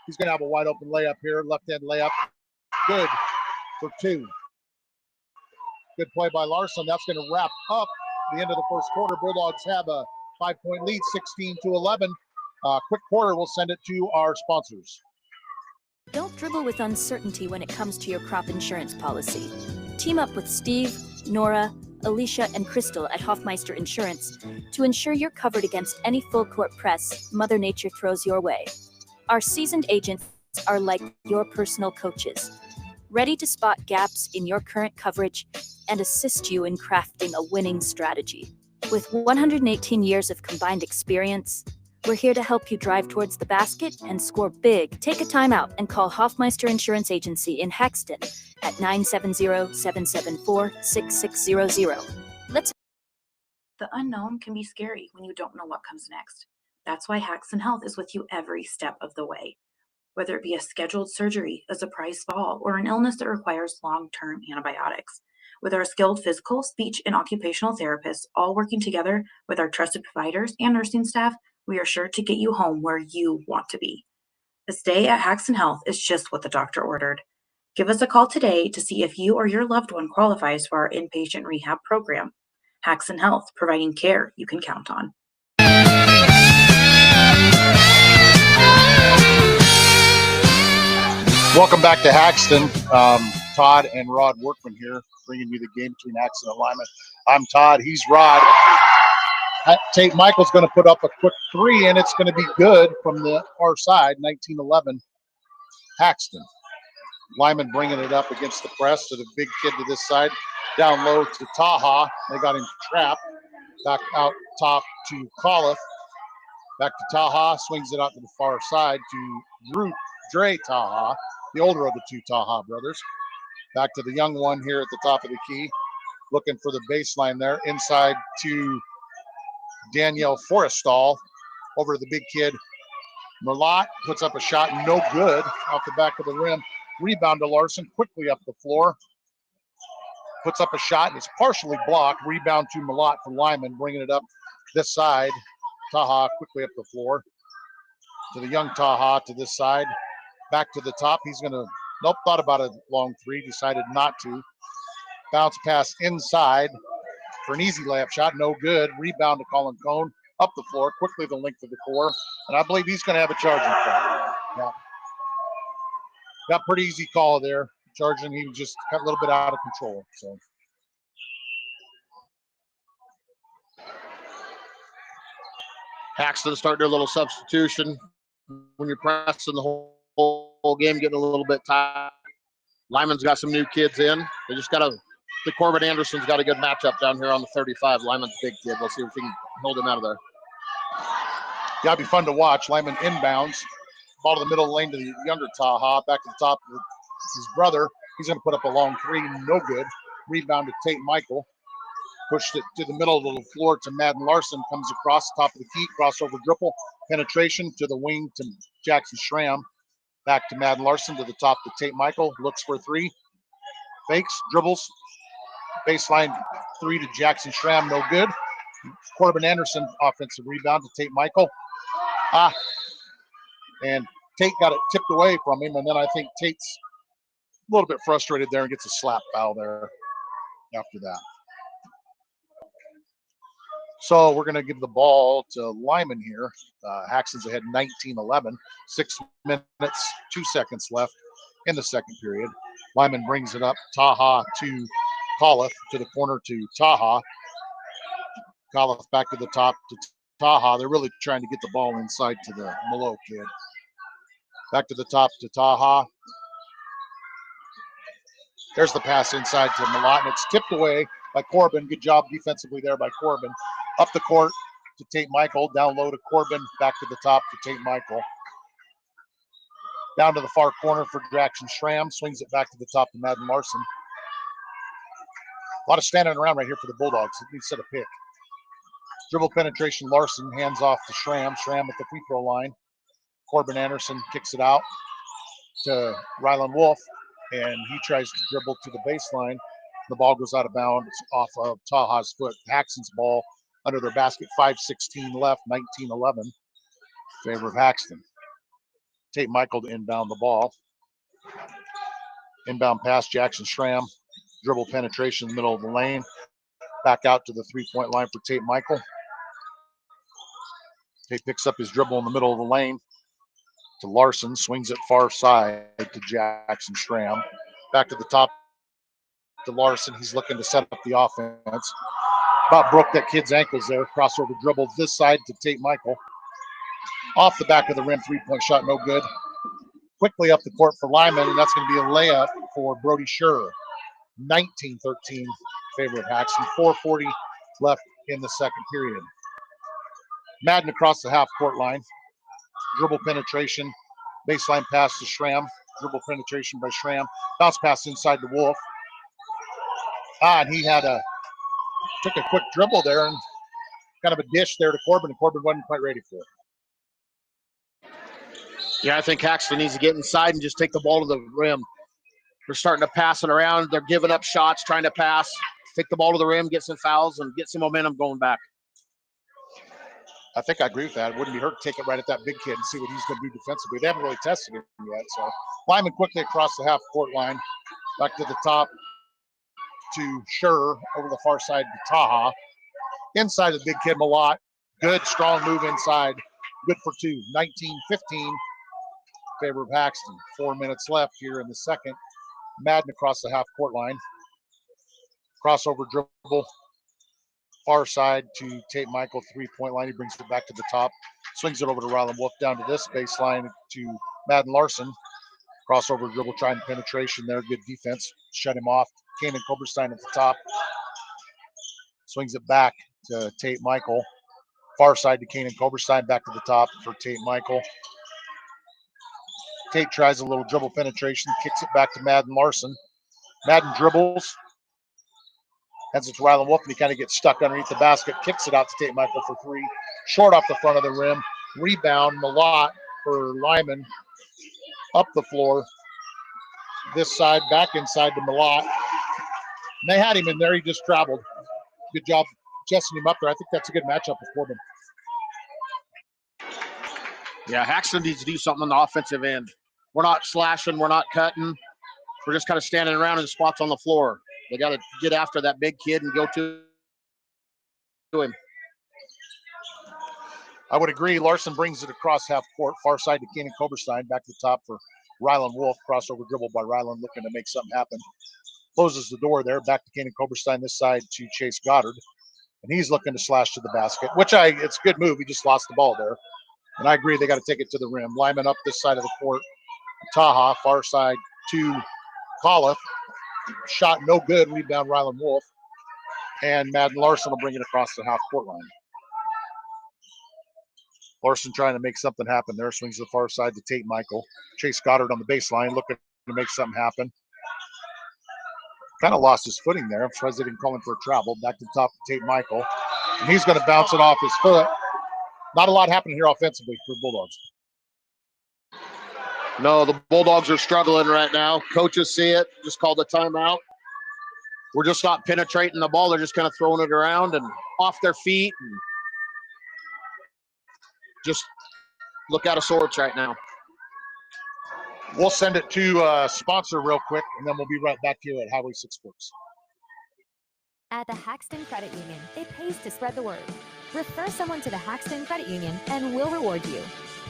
He's going to have a wide open layup here. Left-hand layup. Good for 2. Good play by Larson. That's going to wrap up the end of the first quarter. Bulldogs have a 5-point lead, 16-11. Quick quarter, we'll send it to our sponsors. Don't dribble with uncertainty when it comes to your crop insurance policy. Team up with Steve, Nora, Alicia, and Crystal at Hofmeister Insurance to ensure you're covered against any full-court press Mother Nature throws your way. Our seasoned agents are like your personal coaches, ready to spot gaps in your current coverage and assist you in crafting a winning strategy. With 118 years of combined experience, we're here to help you drive towards the basket and score big. Take a timeout and call Hofmeister Insurance Agency in Haxtun at 970-774-6600. The unknown can be scary when you don't know what comes next. That's why Haxtun Health is with you every step of the way. Whether it be a scheduled surgery, a surprise fall, or an illness that requires long-term antibiotics. With our skilled physical, speech, and occupational therapists all working together with our trusted providers and nursing staff, we are sure to get you home where you want to be. A stay at Haxtun Health is just what the doctor ordered. Give us a call today to see if you or your loved one qualifies for our inpatient rehab program. Haxtun Health, providing care you can count on. Welcome back to Haxtun. Todd and Rod Workman here, bringing you the game between Haxtun and Limon. I'm Todd. He's Rod. Tate Michael's going to put up a quick 3, and it's going to be good from the far side, 19-11, Haxtun. Limon bringing it up against the press to the big kid to this side. Down low to Taha. They got him trapped. Back out top to Colliff. Back to Taha. Swings it out to the far side to Dre Taha, the older of the 2 Taha brothers. Back to the young one here at the top of the key. Looking for the baseline there. Inside to Danielle Forrestal. Over to the big kid. Merlot puts up a shot, no good, off the back of the rim. Rebound to Larson, quickly up the floor. Puts up a shot, and it's partially blocked. Rebound to Merlot from Limon, bringing it up this side. Taha quickly up the floor. To the young Taha to this side. Back to the top. He's going to, thought about a long 3, decided not to. Bounce pass inside for an easy layup shot, no good. Rebound to Colin Cohn, up the floor, quickly the length of the core. And I believe he's going to have a charging foul. Yeah. Got pretty easy call there. Charging, he just got a little bit out of control. So Haxtun starting their little substitution. When you're pressing the whole game, getting a little bit tired. Limon's got some new kids in. They just got the Corbin Anderson's got a good matchup down here on the 35. Limon's big kid. We'll see if we can hold him out of there. Yeah, it'd be fun to watch. Limon inbounds. Ball to the middle lane to the younger Taha. Back to the top of his brother. He's going to put up a long 3. No good. Rebound to Tate Michael. Pushed it to the middle of the floor to Madden Larson. Comes across the top of the key. Crossover dribble. Penetration to the wing to Jackson Schramm. Back to Madden Larson to the top to Tate Michael. Looks for a 3. Fakes. Dribbles. Baseline 3 to Jackson Schramm. No good. Corbin Anderson offensive rebound to Tate Michael. And Tate got it tipped away from him. And then I think Tate's a little bit frustrated there and gets a slap foul there after that. So we're going to give the ball to Limon here. Haxton's ahead 19-11. 6 minutes, 2 seconds left in the second period. Limon brings it up. Taha to Colliff, to the corner to Taha. Colliff back to the top to Taha. They're really trying to get the ball inside to the Malo kid. Back to the top to Taha. There's the pass inside to Malott, and it's tipped away by Corbin. Good job defensively there by Corbin. Up the court to Tate Michael. Down low to Corbin. Back to the top to Tate Michael. Down to the far corner for Jackson Schramm. Swings it back to the top to Madden Larson. A lot of standing around right here for the Bulldogs. It needs to set a pick. Dribble penetration, Larson. Hands off to Schramm. Schramm at the free throw line. Corbin Anderson kicks it out to Rylan Wolf. And he tries to dribble to the baseline. The ball goes out of bounds off of Taha's foot. Haxton's ball under their basket. 5:16 left, 19-11. Favor of Haxtun. Tate Michael to inbound the ball. Inbound pass, Jackson Schramm. Dribble penetration in the middle of the lane. Back out to the three-point line for Tate Michael. Tate picks up his dribble in the middle of the lane to Larson. Swings it far side to Jackson Schramm. Back to the top to Larson. He's looking to set up the offense. About broke that kid's ankles there. Crossover dribble this side to Tate Michael. Off the back of the rim, three-point shot, no good. Quickly up the court for Lyman, and that's going to be a layup for Brody Scherr. 19-13 favor of Haxtun. 4:40 left in the second period. Madden across the half-court line. Dribble penetration. Baseline pass to Schramm. Dribble penetration by Schramm. Bounce pass inside to Wolf. And he took a quick dribble there and kind of a dish there to Corbin, and Corbin wasn't quite ready for it. Yeah, I think Haxtun needs to get inside and just take the ball to the rim. They're starting to pass it around. They're giving up shots, trying to pass. Take the ball to the rim, get some fouls, and get some momentum going back. I think I agree with that. It wouldn't be hurt to take it right at that big kid and see what he's going to do defensively. They haven't really tested him yet. So Lyman quickly across the half-court line. Back to the top to Scherr over the far side to Taha. Inside of the big kid, Malott. Good, strong move inside. Good for two. 19-15. Favor of Haxtun. 4 minutes left here in the second. Madden across the half-court line. Crossover dribble. Far side to Tate Michael, three-point line. He brings it back to the top. Swings it over to Rylan Wolf down to this baseline to Madden Larson. Crossover dribble, trying penetration there. Good defense. Shut him off. Kanan Koberstein at the top. Swings it back to Tate Michael. Far side to Kanan Koberstein. Back to the top for Tate Michael. Tate tries a little dribble penetration, kicks it back to Madden Larson. Madden dribbles, hands it to Rylan Wolf, and he kind of gets stuck underneath the basket, kicks it out to Tate Michael for three. Short off the front of the rim. Rebound, Malott for Lyman. Up the floor. This side, back inside to Malott. And they had him in there, he just traveled. Good job adjusting him up there. I think that's a good matchup with Corbin. Yeah, Haxtun needs to do something on the offensive end. We're not slashing, we're not cutting. We're just kind of standing around in spots on the floor. They got to get after that big kid and go to him. I would agree. Larson brings it across half court, far side to Kanan Koberstein, back to the top for Rylan Wolf. Crossover dribble by Rylan, looking to make something happen. Closes the door there, back to Kanan Koberstein, this side to Chase Goddard. And he's looking to slash to the basket, which it's a good move. He just lost the ball there. And I agree, they got to take it to the rim. Lyman up this side of the court. Taha, far side to Colliff. Shot no good. Rebound Rylan Wolf. And Madden Larson will bring it across the half court line. Larson trying to make something happen there. Swings to the far side to Tate Michael. Chase Goddard on the baseline looking to make something happen. Kind of lost his footing there. I'm surprised they didn't call him for a travel. Back to the top to Tate Michael. And he's going to bounce it off his foot. Not a lot happening here offensively for the Bulldogs. No, the Bulldogs are struggling right now. Coaches see it, just called a timeout. We're just not penetrating the ball. They're just kind of throwing it around and off their feet. And just look out of sorts right now. We'll send it to sponsor real quick, and then we'll be right back here at Highway 6 Sports. At the Haxtun Credit Union, it pays to spread the word. Refer someone to the Haxtun Credit Union and we'll reward you.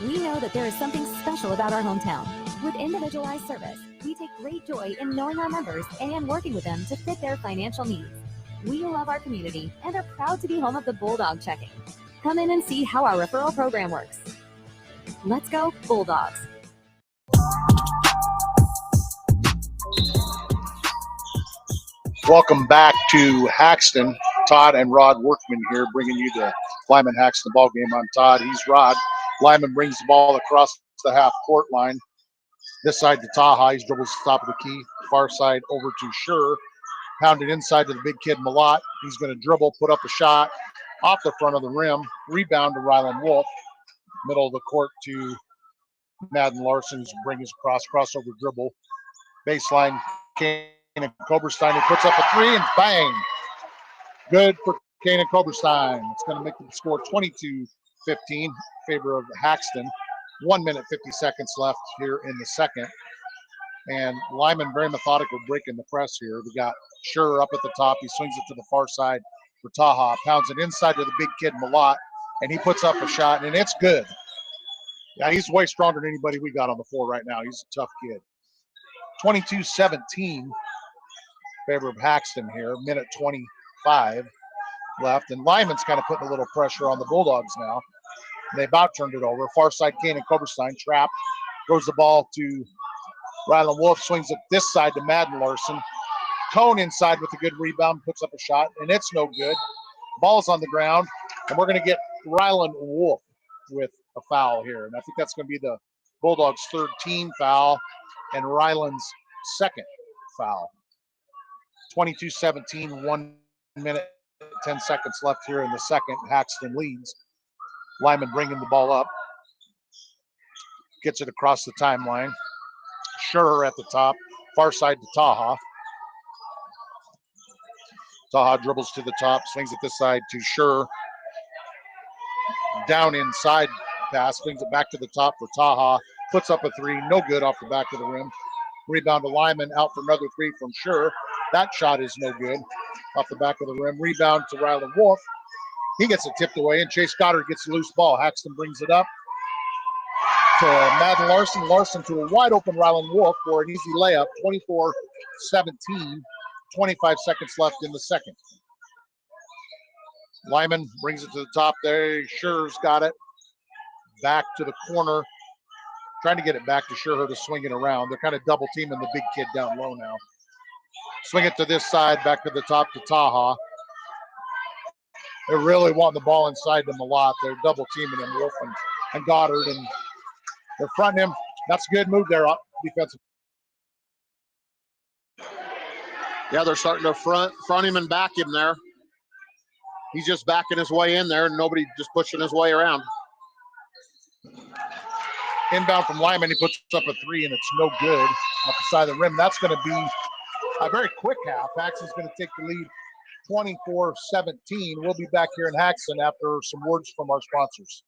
We know that there is something special about our hometown. With individualized service, we take great joy in knowing our members and working with them to fit their financial needs. We love our community and are proud to be home of the Bulldog Checking. Come in and see how our referral program works. Let's go, Bulldogs. Welcome back to Haxtun. Todd and Rod Workman here, bringing you the Lyman Haxtun ball game. I'm Todd. He's Rod. Lyman brings the ball across the half court line. This side to Taha. He dribbles the top of the key. Far side over to Scherr. Pounded inside to the big kid Malott. He's going to dribble, put up a shot off the front of the rim. Rebound to Rylan Wolf. Middle of the court to Madden Larson. He's bringing his crossover dribble. Baseline. Kanan Koberstein, he puts up a three and bang. Good for Kanan Koberstein. It's going to make the score 22-15 in favor of Haxtun. 1 minute, 50 seconds left here in the second. And Lyman very methodical breaking the press here. We got Sure up at the top. He swings it to the far side for Taha. Pounds it inside to the big kid Malott, and he puts up a shot, and it's good. Yeah, he's way stronger than anybody we got on the floor right now. He's a tough kid. 22-17 favor of Haxtun here. Minute 25 left, and Lyman's kind of putting a little pressure on the Bulldogs now. They about turned it over. Far side, Kane and Koberstein trap. Throws the ball to Rylan Wolf, swings it this side to Madden Larson. Cone inside with a good rebound, puts up a shot, and it's no good. Ball's on the ground, and we're going to get Rylan Wolf with a foul here. And I think that's going to be the Bulldogs' third team foul and Rylan's second foul. 22-17, 1 minute, 10 seconds left here in the second. Haxtun leads. Lyman bringing the ball up. Gets it across the timeline. Sure at the top. Far side to Taha. Taha dribbles to the top, swings it this side to Sure. Down inside pass, swings it back to the top for Taha. Puts up a three, no good off the back of the rim. Rebound to Lyman, out for another three from Sure. That shot is no good off the back of the rim. Rebound to Rylan Wolf. He gets it tipped away, and Chase Goddard gets a loose ball. Haxtun brings it up to Madden Larson. Larson to a wide open Rylan Wolf for an easy layup, 24-17. 25 seconds left in the second. Lyman brings it to the top there. Sure's got it. Back to the corner. Trying to get it back to Sure to swing it around. They're kind of double teaming the big kid down low now. Swing it to this side, back to the top to Taha. They're really wanting the ball inside them a lot. They're double teaming him, Wolf and Goddard, and they're fronting him. That's a good move there, defensive. Yeah, they're starting to front him and back him there. He's just backing his way in there, and nobody just pushing his way around. Inbound from Lyman, he puts up a three, and it's no good off the side of the rim. That's going to be a very quick half. Haxton's going to take the lead 24-17. We'll be back here in Haxtun after some words from our sponsors.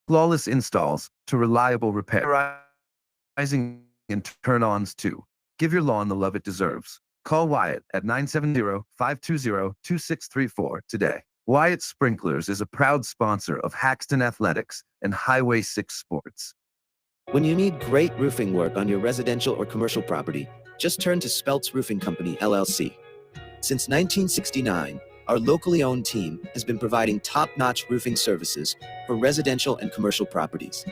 flawless installs to reliable repair, rising and turn-ons too. Give your lawn the love it deserves. Call Wyatt at 970-520-2634 today. Wyatt Sprinklers is a proud sponsor of Haxtun Athletics and Highway 6 Sports. When you need great roofing work on your residential or commercial property, just turn to Speltz Roofing Company, LLC. Since 1969, our locally owned team has been providing top-notch roofing services for residential and commercial properties.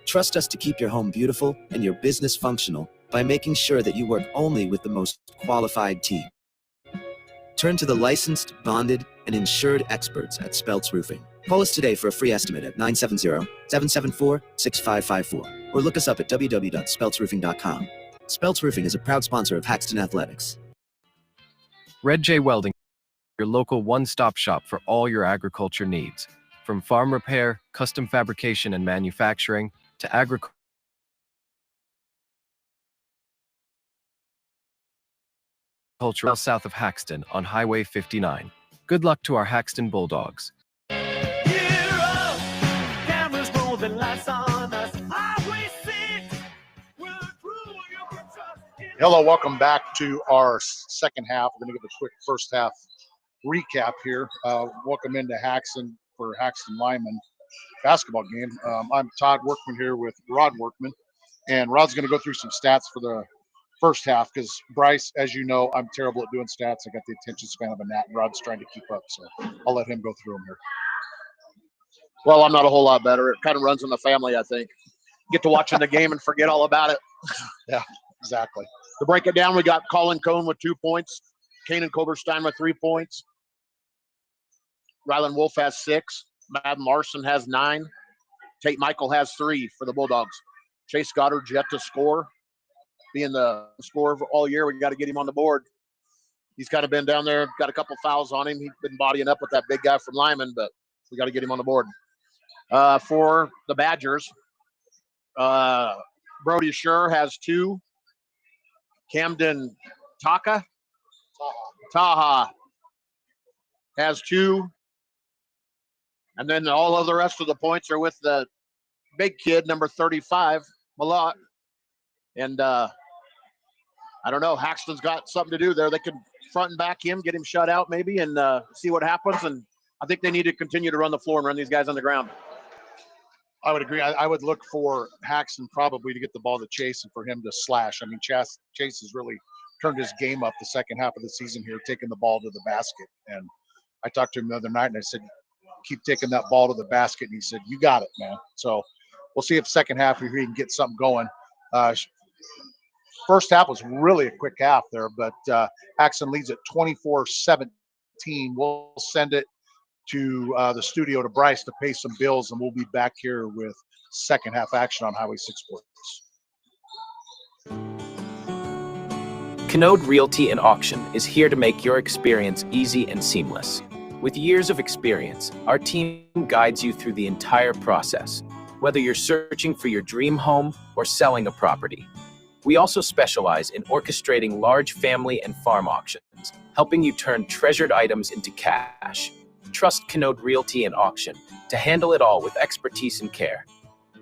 Trust us to keep your home beautiful and your business functional by making sure that you work only with the most qualified team. Turn to the licensed, bonded, and insured experts at Speltz Roofing. Call us today for a free estimate at 970-774-6554 or look us up at www.speltzroofing.com. Speltz Roofing is a proud sponsor of Haxtun Athletics. Red J Welding, your local one-stop shop for all your agriculture needs. From farm repair, custom fabrication and manufacturing, to agriculture south of Haxtun on Highway 59. Good luck to our Haxtun Bulldogs. Hello, welcome back to our second half. We're going to give a quick first half recap here. Welcome into Haxtun for Haxtun Limon basketball game. I'm Todd Workman here with Rod Workman, and Rod's going to go through some stats for the first half because Bryce, as you know, I'm terrible at doing stats. I got the attention span of a gnat, and Rod's trying to keep up, so I'll let him go through them here. Well, I'm not a whole lot better. It kind of runs in the family, I think. Get to watching the game and forget all about it. Yeah, exactly. To break it down, we got Colin Cohn with 2 points, Kanan Koberstein with 3 points, Rylan Wolf has 6, Madden Larson has 9, Tate Michael has 3 for the Bulldogs. Chase Goddard yet to score. Being the scorer all year, we got to get him on the board. He's kind of been down there, got a couple fouls on him. He's been bodying up with that big guy from Lyman, but we got to get him on the board. For the Badgers, Brody Scher has 2. Camden Taha has 2. And then all of the rest of the points are with the big kid, number 35, Malott. And I don't know, Haxton's got something to do there. They can front and back him, get him shut out maybe, and see what happens. And I think they need to continue to run the floor and run these guys on the ground. I would agree. I would look for Haxton probably to get the ball to Chase and for him to slash. I mean, Chase has really turned his game up the second half of the season here, taking the ball to the basket. And I talked to him the other night, and I said, keep taking that ball to the basket. And he said, you got it, man. So we'll see if second half if he can get something going. First half was really a quick half there, but Haxton leads at 24-17. We'll send it to the studio to Bryce to pay some bills, and we'll be back here with second half action on Highway 6 Sports. Canode Realty and Auction is here to make your experience easy and seamless. With years of experience, our team guides you through the entire process, whether you're searching for your dream home or selling a property. We also specialize in orchestrating large family and farm auctions, helping you turn treasured items into cash. Trust Canode Realty and Auction to handle it all with expertise and care.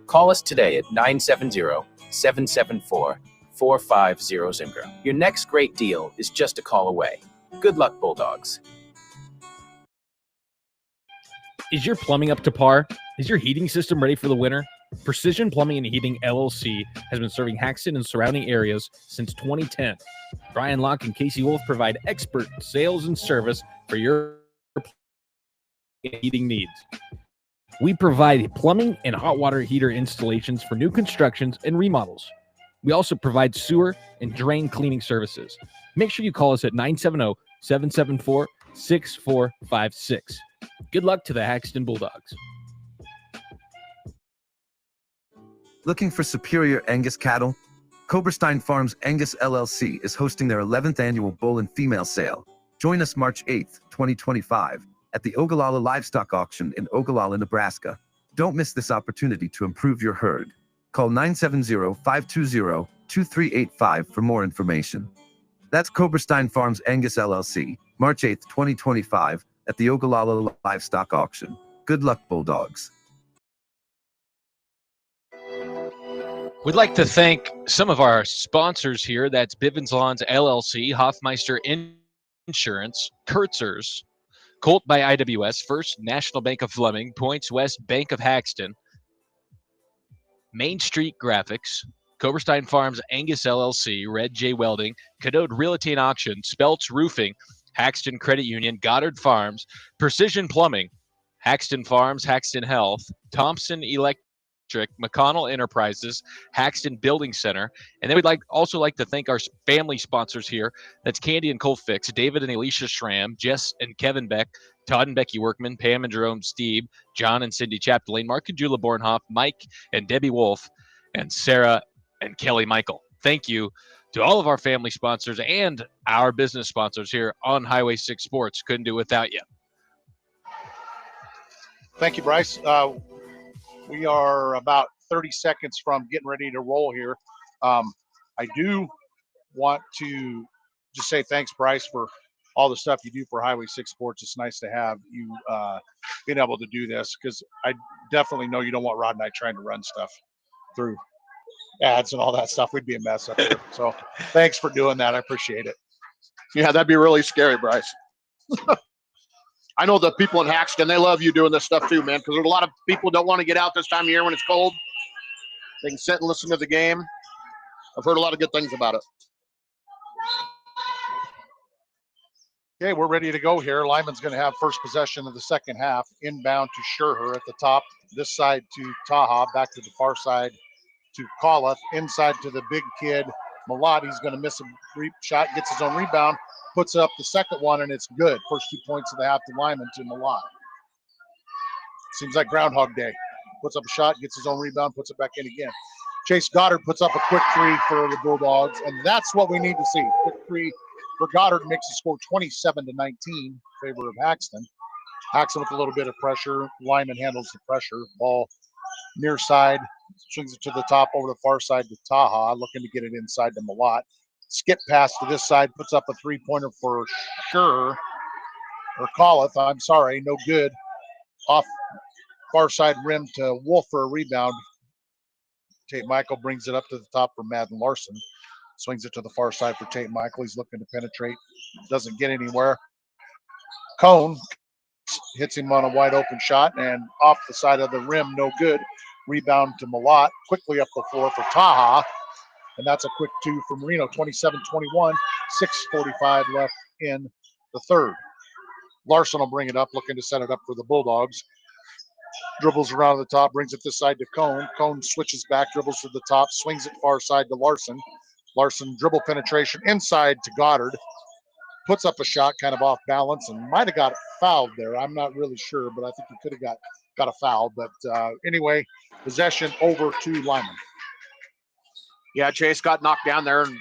Call us today at 970-774-4500. Your next great deal is just a call away. Good luck, Bulldogs. Is your plumbing up to par? Is your heating system ready for the winter? Precision Plumbing and Heating LLC has been serving Haxtun and surrounding areas since 2010. Brian Locke and Casey Wolf provide expert sales and service for your heating needs. We provide plumbing and hot water heater installations for new constructions and remodels. We also provide sewer and drain cleaning services. Make sure you call us at 970-774-6456. Good luck to the Haxtun Bulldogs. Looking for superior Angus cattle? Koberstein Farms Angus LLC is hosting their 11th annual bull and female sale. Join us March 8th, 2025, at the Ogallala Livestock Auction in Ogallala, Nebraska. Don't miss this opportunity to improve your herd. Call 970-520-2385 for more information. That's Koberstein Farms Angus LLC, March 8th, 2025, at the Ogallala Livestock Auction. Good luck, Bulldogs. We'd like to thank some of our sponsors here. That's Bivens Lawns LLC, Hoffmeister Insurance, Kurtzers, Colt by IWS, First National Bank of Fleming, Points West Bank of Haxton, Main Street Graphics, Coberstein Farms Angus LLC, Red J Welding, Cadode Realty and Auction, Speltz Roofing, Haxton Credit Union, Goddard Farms, Precision Plumbing, Haxton Farms, Haxton Health, Thompson Electric, McConnell Enterprises, Haxton Building Center, and then we'd also like to thank our family sponsors here. That's Candy and Cole Fix, David and Alicia Schramm, Jess and Kevin Beck, Todd and Becky Workman, Pam and Jerome Steve, John and Cindy Chapdelaine, Mark and Jula Bornhoff, Mike and Debbie Wolf, and Sarah and Kelly Michael. Thank you to all of our family sponsors and our business sponsors here on Highway 6 Sports. Couldn't do it without you. Thank you, Bryce. We are about 30 seconds from getting ready to roll here. I do want to just say thanks, Bryce, for all the stuff you do for Highway 6 Sports. It's nice to have you being able to do this, because I definitely know you don't want Rod and I trying to run stuff through ads and all that stuff. We'd be a mess up here. So thanks for doing that. I appreciate it. Yeah, that'd be really scary, Bryce. I know the people in Haxton, they love you doing this stuff too, man, because there's a lot of people don't want to get out this time of year when it's cold. They can sit and listen to the game. I've heard a lot of good things about it. Okay, we're ready to go here. Lyman's going to have first possession of the second half. Inbound to Scherher at the top. This side to Taha. Back to the far side to Coliff. Inside to the big kid, Malott. He's going to miss a shot. Gets his own rebound. Puts up the second one, and it's good. First 2 points of the half to Lyman to Malott. Seems like Groundhog Day. Puts up a shot, gets his own rebound, puts it back in again. Chase Goddard puts up a quick three for the Bulldogs, and that's what we need to see. Quick three for Goddard makes the score 27-19 in favor of Haxton. Haxton with a little bit of pressure. Lyman handles the pressure. Ball near side, swings it to the top over the far side to Taha, looking to get it inside to Malott. Skip pass to this side, puts up a three-pointer for Scherr, or Coliff, I'm sorry, no good. Off far side rim to Wolf for a rebound. Tate Michael brings it up to the top for Madden Larson. Swings it to the far side for Tate Michael. He's looking to penetrate. Doesn't get anywhere. Cone hits him on a wide open shot, and off the side of the rim, no good. Rebound to Malott. Quickly up the floor for Taha. And that's a quick two for Marino, 27-21, 6:45 left in the third. Larson will bring it up, looking to set it up for the Bulldogs. Dribbles around the top, brings it this side to Cone. Cone switches back, dribbles to the top, swings it far side to Larson. Larson dribble penetration inside to Goddard. Puts up a shot kind of off balance and might have got fouled there. I'm not really sure, but I think he could have got a foul. But anyway, possession over to Lyman. Yeah, Chase got knocked down there and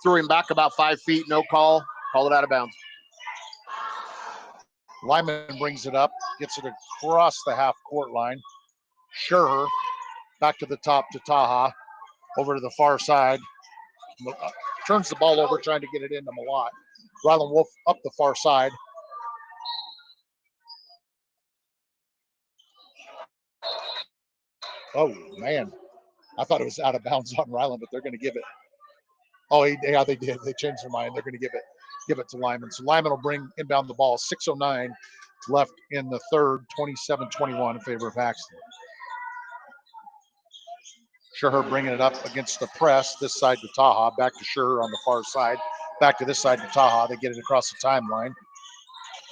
threw him back about 5 feet. No call. Called it out of bounds. Lyman brings it up, gets it across the half-court line. Scherher back to the top to Taha. Over to the far side. Turns the ball over, trying to get it into Malott. Rylan Wolf up the far side. Oh, man. I thought it was out of bounds on Rylan, but they're going to give it. Oh, yeah, they did. They changed their mind. They're going to give it to Lyman. So Lyman will bring inbound the ball. 6:09 left in the third, 27-21 in favor of Haxton. Scherher bringing it up against the press. This side to Taha. Back to Scherher on the far side. Back to this side to Taha. They get it across the timeline.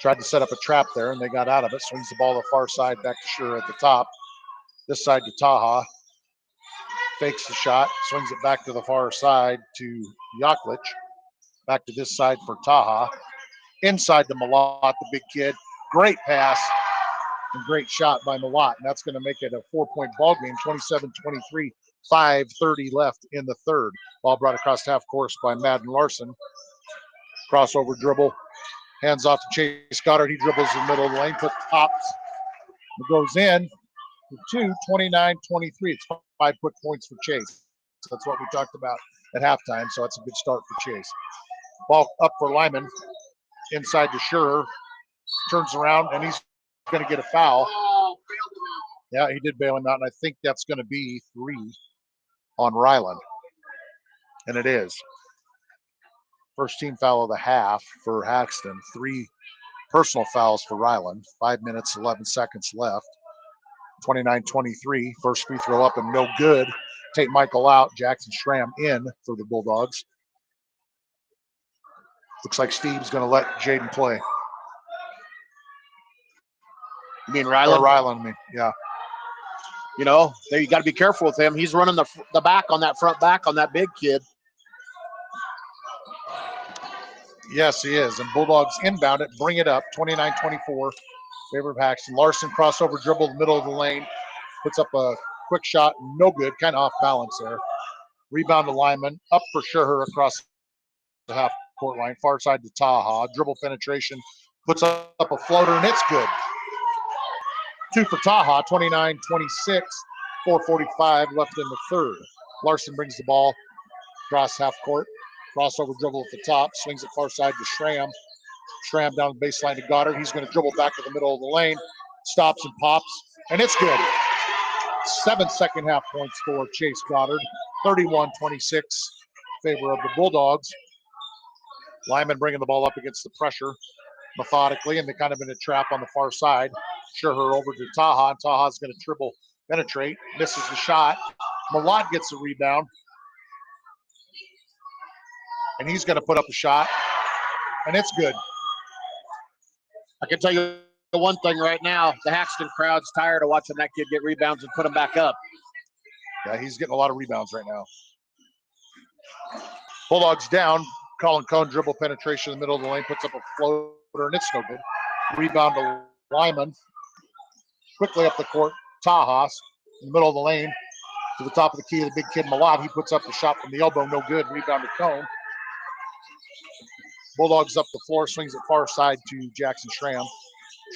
Tried to set up a trap there, and they got out of it. Swings the ball to the far side. Back to Scherher at the top. This side to Taha. Fakes the shot. Swings it back to the far side to Yaklich. Back to this side for Taha. Inside to Malott, the big kid. Great pass and great shot by Malott. And that's going to make it a 4-point ball game, 27-23, 5:30 left in the third. Ball brought across half course by Madden Larson. Crossover dribble. Hands off to Chase Goddard. He dribbles in the middle of the lane, puts tops. It goes in. 29-23. It's 5 quick points for Chase. So that's what we talked about at halftime. So that's a good start for Chase. Ball up for Lyman. Inside to Scherher. Turns around, and he's going to get a foul. Yeah, he did bail him out, and I think that's going to be 3. on Ryland. And it is. First team foul of the half for Haxtun. 3 personal fouls for Ryland. 5 minutes, 11 seconds left. 29-23. First free throw up and no good. Tate Michael out. Jackson Schramm in for the Bulldogs. Looks like Steve's going to let Jaden play. You mean Ryland? Ryland, I mean, yeah. You know, there you got to be careful with him. He's running the back on that front back on that big kid. Yes, he is. And Bulldogs inbound it, bring it up, 29-24, favor of Haxtun. Larson crossover dribble the middle of the lane, puts up a quick shot, no good, kind of off balance there. Rebound to Lyman, up for Scherher across the half court line, far side to Taha. Dribble penetration, puts up a floater, and it's good. 2 for Taha, 29-26, 4:45 left in the third. Larson brings the ball across half court. Crossover dribble at the top, swings it far side to Schramm. Schramm down the baseline to Goddard. He's going to dribble back to the middle of the lane, stops and pops, and it's good. 7 second half points for Chase Goddard, 31-26, favor of the Bulldogs. Lyman bringing the ball up against the pressure methodically, and they kind of in a trap on the far side. Scherher over to Taha, and Taha's going to dribble, penetrate, misses the shot. Malott gets the rebound, and he's going to put up a shot, and it's good. I can tell you the one thing right now, the Haxtun crowd's tired of watching that kid get rebounds and put them back up. Yeah, he's getting a lot of rebounds right now. Bulldogs down. Colin Cohn dribble penetration in the middle of the lane, puts up a floater, and it's no good. Rebound to Lyman. Quickly up the court, Tajas in the middle of the lane to the top of the key, the big kid Malott. He puts up the shot from the elbow, no good. Rebound to Cohn. Bulldogs up the floor, swings it far side to Jackson Schramm.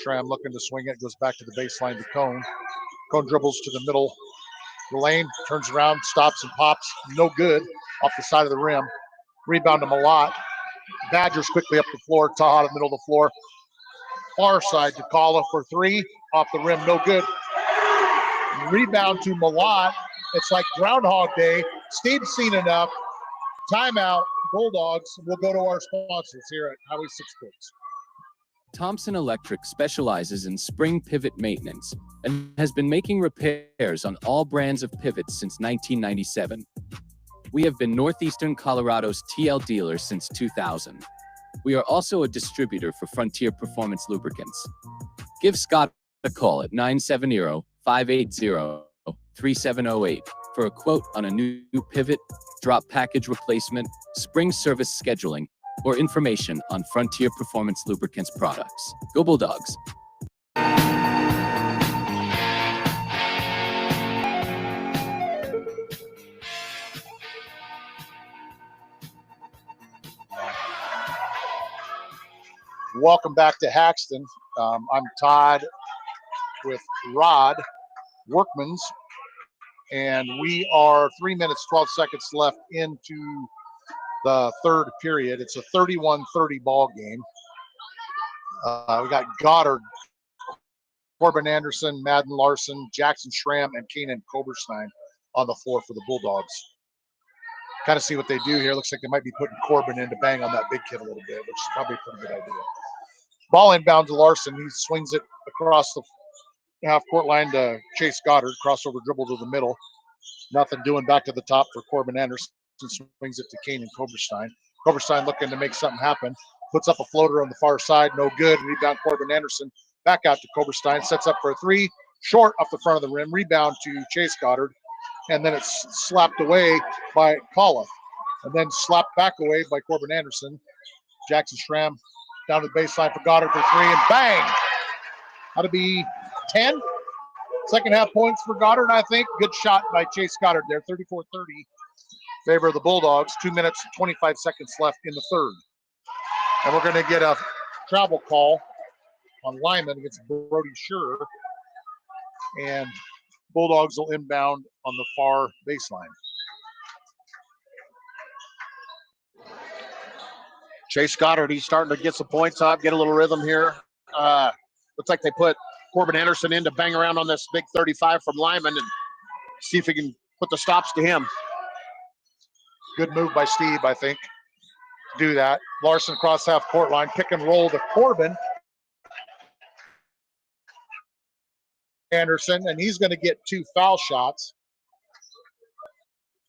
Schramm looking to swing it, goes back to the baseline to Cohn. Cohn dribbles to the middle of the lane, turns around, stops and pops, no good, off the side of the rim. Rebound to Malott. Badgers quickly up the floor, Taha in the middle of the floor. Far side to Kala for 3, off the rim, no good. Rebound to Malott. It's like Groundhog Day. Steve's seen enough. Timeout. Bulldogs. We'll go to our sponsors here at Highway 6 Sports. Thompson Electric specializes in spring pivot maintenance and has been making repairs on all brands of pivots since 1997. We have been Northeastern Colorado's TL dealer since 2000. We are also a distributor for Frontier Performance Lubricants. Give Scott a call at 970-580-3708 for a quote on a new pivot, drop package replacement, spring service scheduling, or information on Frontier Performance Lubricants products. Go Bulldogs! Welcome back to Haxtun. I'm Todd with Rod Workmans, and we are 3 minutes, 12 seconds left into the third period. It's a 31-30 ball game. We got Goddard, Corbin Anderson, Madden Larson, Jackson Schramm, and Keenan Koberstein on the floor for the Bulldogs. Kind of see what they do here. Looks like they might be putting Corbin in to bang on that big kid a little bit, which is probably a pretty good idea. Ball inbound to Larson. He swings it across the half-court line to Chase Goddard. Crossover dribble to the middle. Nothing doing, back to the top for Corbin Anderson. Swings it to Keenan Koberstein. Koberstein looking to make something happen. Puts up a floater on the far side. No good. Rebound Corbin Anderson. Back out to Koberstein. Sets up for a 3. Short off the front of the rim. Rebound to Chase Goddard. And then it's slapped away by Kala. And then slapped back away by Corbin Anderson. Jackson Schramm down to the baseline for Goddard for 3, and bang! That'll be 10. Second half points for Goddard, I think. Good shot by Chase Goddard there, 34-30. Favor of the Bulldogs. 2 minutes, 25 seconds left in the third. And we're going to get a travel call on Lyman against Brody Scherr. And Bulldogs will inbound on the far baseline. Chase Goddard, he's starting to get some points up, get a little rhythm here. Looks like they put Corbin Anderson in to bang around on this big 35 from Lyman and see if he can put the stops to him. Good move by Steve, I think, to do that. Larson across half court line, pick and roll to Corbin Anderson, and he's going to get 2 foul shots.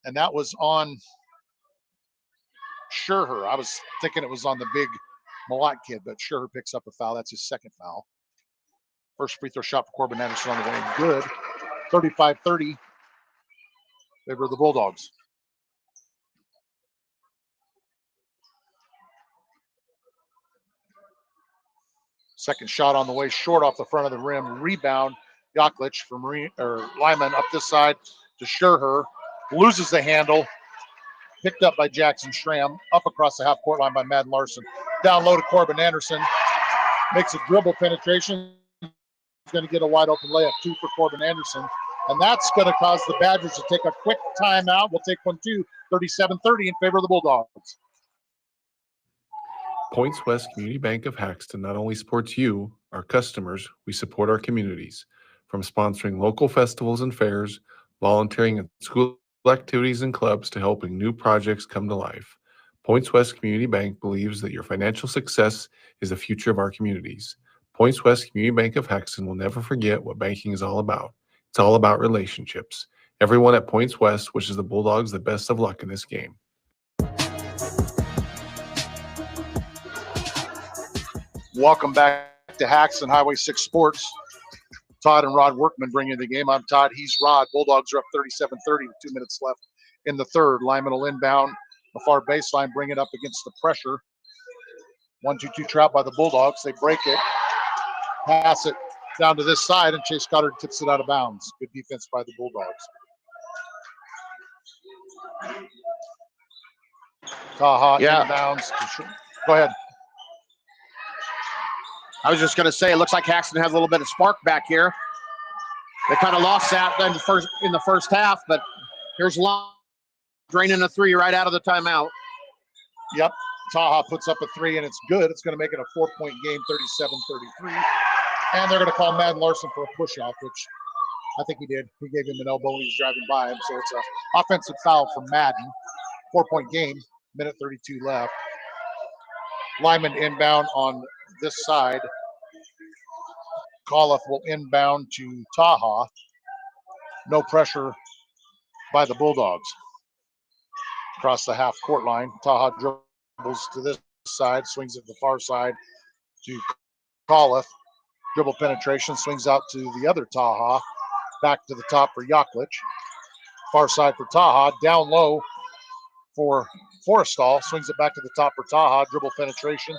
And that was on Scherher. I was thinking it was on the big Malott kid, but Scherher picks up a foul. That's his second foul. First free throw shot for Corbin Anderson on the way. Good. 35-30. Favor of the Bulldogs. Second shot on the way, short off the front of the rim. Rebound, Yaklich from Lyman up this side to Scherher. Loses the handle. Picked up by Jackson Schramm. Up across the half court line by Madden Larson. Down low to Corbin Anderson. Makes a dribble penetration. He's going to get a wide open layup, 2 for Corbin Anderson. And that's going to cause the Badgers to take a quick timeout. We'll take one too. 37-30 in favor of the Bulldogs. Points West Community Bank of Haxtun not only supports you, our customers, we support our communities. From sponsoring local festivals and fairs, volunteering at school activities and clubs to helping new projects come to life. Points West Community Bank believes that your financial success is the future of our communities. Points West Community Bank of Haxtun will never forget what banking is all about. It's all about relationships. Everyone at Points West wishes the Bulldogs the best of luck in this game. Welcome back to Haxtun Highway 6 Sports. Todd and Rod Workman bring you the game. I'm Todd. He's Rod. Bulldogs are up 37-30 with 2 minutes left in the third. Lyman will inbound the far baseline, bring it up against the pressure. 1-2-2 trap by the Bulldogs. They break it, pass it down to this side, and Chase Goddard tips it out of bounds. Good defense by the Bulldogs. Taha inbounds. Go ahead. I was just going to say, it looks like Haxtun has a little bit of spark back here. They kind of lost that in the first half, but here's Long draining a 3 right out of the timeout. Yep. Taha puts up a 3, and it's good. It's going to make it a 4-point game, 37-33. And they're going to call Madden Larson for a push-off, which I think he did. He gave him an elbow when he was driving by him. So it's an offensive foul for Madden. 4-point game, minute 32 left. Lyman inbound on this side. Coliff will inbound to Taha. No pressure by the Bulldogs. Across the half court line. Taha dribbles to this side, swings it to the far side to Coliff. Dribble penetration, swings out to the other Taha. Back to the top for Yaklich. Far side for Taha. Down low for Forrestal. Swings it back to the top for Taha. Dribble penetration.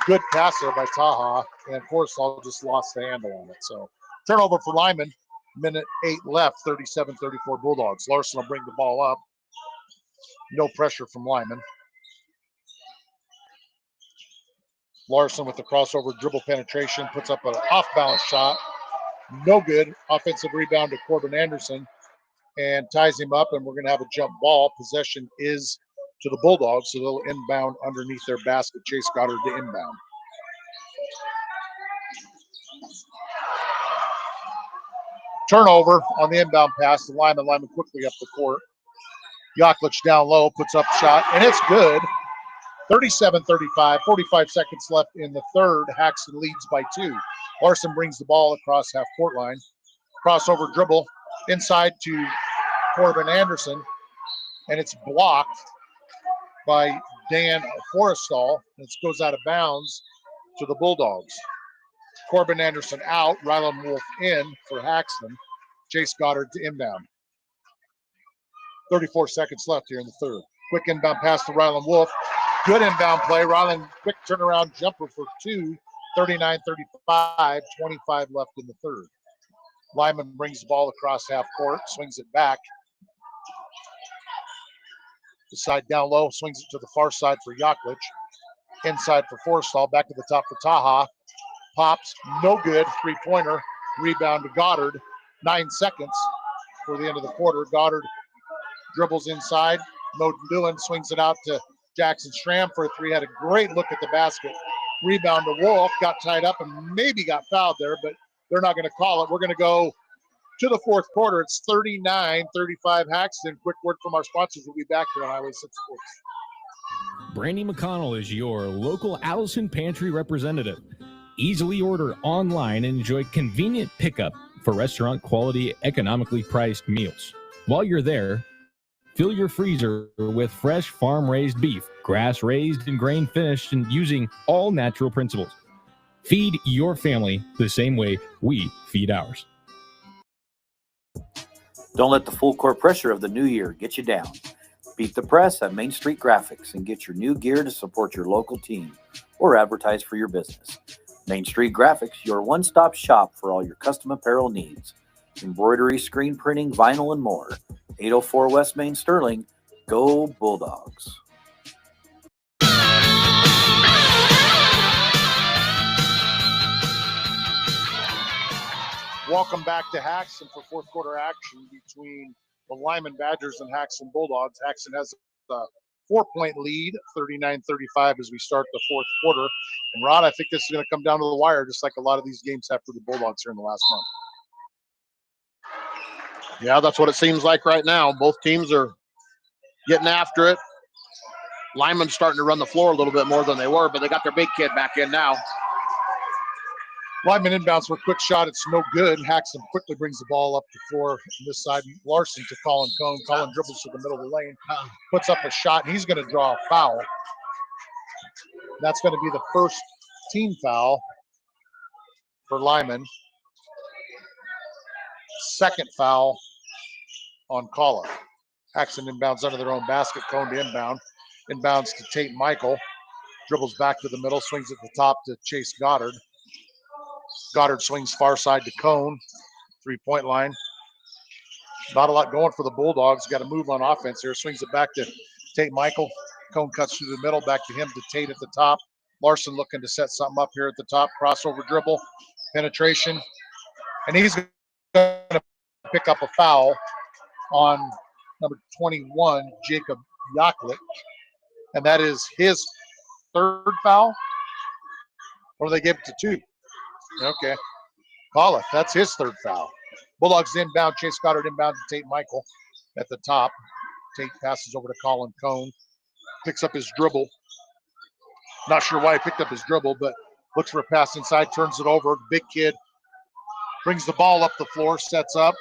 Good pass there by Taha. And Forrestal just lost the handle on it. So turnover for Lyman. Minute 8 left. 37-34 Bulldogs. Larson will bring the ball up. No pressure from Lyman. Larson with the crossover dribble penetration. Puts up an off-balance shot. No good. Offensive rebound to Corbin Anderson. And ties him up, and we're going to have a jump ball. Possession is to the Bulldogs, so they'll inbound underneath their basket. Chase Goddard to inbound. Turnover on the inbound pass to Lyman. Lyman quickly up the court. Yaklich down low, puts up a shot, and it's good. 37-35, 45 seconds left in the third. Haxtun leads by 2. Larson brings the ball across half court line. Crossover dribble inside to Corbin Anderson, and it's blocked by Dan Forrestal. It goes out of bounds to the Bulldogs. Corbin Anderson out, Rylan Wolf in for Haxtun. Chase Goddard to inbound. 34 seconds left here in the third. Quick inbound pass to Rylan Wolf. Good inbound play. Rylan, quick turnaround jumper for 2. 39-35, 25 left in the third. Lyman brings the ball across half court, swings it back. The side down low, swings it to the far side for Yaklich. Inside for Forrestal, back to the top for Taha. Pops, no good, 3-pointer. Rebound to Goddard. 9 seconds for the end of the quarter. Goddard dribbles inside. No doing, swings it out to Jackson Schramm for a 3. Had a great look at the basket. Rebound to Wolf, got tied up and maybe got fouled there, but they're not going to call it. We're going to go to the fourth quarter. It's 39-35 Haxton. Quick word from our sponsors. We'll be back here on Highway 6 Sports. Brandy McConnell is your local Allison Pantry representative. Easily order online and enjoy convenient pickup for restaurant quality, economically priced meals. While you're there, fill your freezer with fresh farm-raised beef, grass-raised and grain-finished, and using all natural principles. Feed your family the same way we feed ours. Don't let the full court pressure of the new year get you down. Beat the press at Main Street Graphics and get your new gear to support your local team or advertise for your business. Main Street Graphics, your one-stop shop for all your custom apparel needs. Embroidery, screen printing, vinyl, and more. 804 West Main Sterling. Go Bulldogs. Welcome back to Haxton for fourth quarter action between the Lyman Badgers and Haxton Bulldogs. Haxton has a 4-point lead, 39-35 as we start the fourth quarter. And Rod, I think this is going to come down to the wire, just like a lot of these games have for the Bulldogs here in the last month. Yeah, that's what it seems like right now. Both teams are getting after it. Lyman's starting to run the floor a little bit more than they were, but they got their big kid back in now. Lyman inbounds for a quick shot. It's no good. Haxton quickly brings the ball up the floor on this side. Larson to Colin Cone. Colin dribbles to the middle of the lane, puts up a shot, and he's going to draw a foul. That's going to be the first team foul for Lyman. Second foul on Kala. Haxton inbounds under their own basket. Cone to inbound. Inbounds to Tate Michael. Dribbles back to the middle. Swings at the top to Chase Goddard. Goddard swings far side to Cone. 3-point line. Not a lot going for the Bulldogs. Got to move on offense here. Swings it back to Tate Michael. Cone cuts through the middle. Back to him to Tate at the top. Larson looking to set something up here at the top. Crossover dribble. Penetration. And he's going to pick up a foul on number 21, Jacob Yaklik. And that is his third foul. Or do they give it to two? Okay. Kala, that's his third foul. Bulldogs inbound. Chase Goddard inbound to Tate Michael at the top. Tate passes over to Colin Cone. Picks up his dribble. Not sure why he picked up his dribble, but looks for a pass inside, turns it over. The big kid brings the ball up the floor, sets up,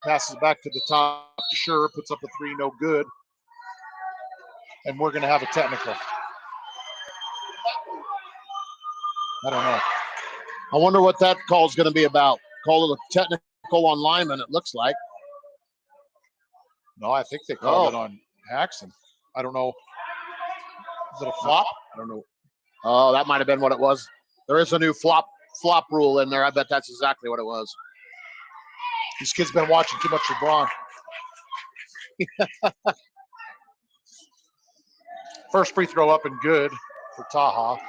passes back to the top to Sure, puts up a three, no good. And we're going to have a technical. I don't know. I wonder what that call is going to be about. Call it a technical on Lyman, it looks like. No, I think they called it on Haxton. I don't know. Is it a flop? I don't know. Oh, that might have been what it was. There is a new flop rule in there. I bet that's exactly what it was. These kids been watching too much LeBron. First free throw up and good for Taha.